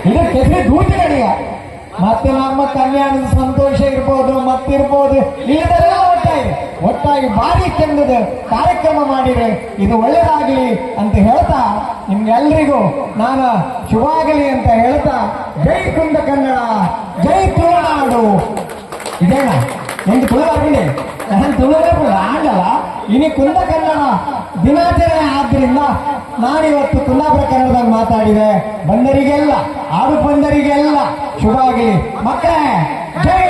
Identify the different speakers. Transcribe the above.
Speaker 1: ಇದು ಕೆಸರಿ ದೂತಿಗಳಿಗ ಮತ್ತೆ ನಮ್ಮ ಕಲ್ಯಾಣದ ಸಂತೋಷ ಇರ್ಬೋದು ಮತ್ತಿರ್ಬೋದು ಇದೆಲ್ಲ ಒಟ್ಟಾಗಿ ಭಾರಿ ಚೆಂದದ ಕಾರ್ಯಕ್ರಮ ಮಾಡಿದ್ರೆ ಇದು ಒಳ್ಳೇದಾಗಲಿ ಅಂತ ಹೇಳ್ತಾ ನಿಮ್ಗೆಲ್ರಿಗೂ ನಾನು ಶುಭಾಗಲಿ ಅಂತ ಹೇಳ್ತಾ ಜೈ ಕುಂದ ಕನ್ನಡ ಜೈ ತುಳುನಾಡು ಇದೇನ ಎಂದು ತುಳುವಾಗಲಿ ನಾನು ತುಳುವ ಆಗಲ್ಲ ಇನಿ ಕುಂದ ಕನ್ನಡ ದಿನಾಚರಣೆ ಆದ್ರಿಂದ ನಾನಿವತ್ತು ಕುಂದಾಪುರ ಕನ್ನಡದಾಗ ಮಾತಾಡಿದೆ ಬಂದರಿಗೆಲ್ಲ ಆಡು ಬಂದರಿಗೆಲ್ಲ ಶುಭ ಆಗಲಿ ಮಕ್ಕಳೇ ಜೈ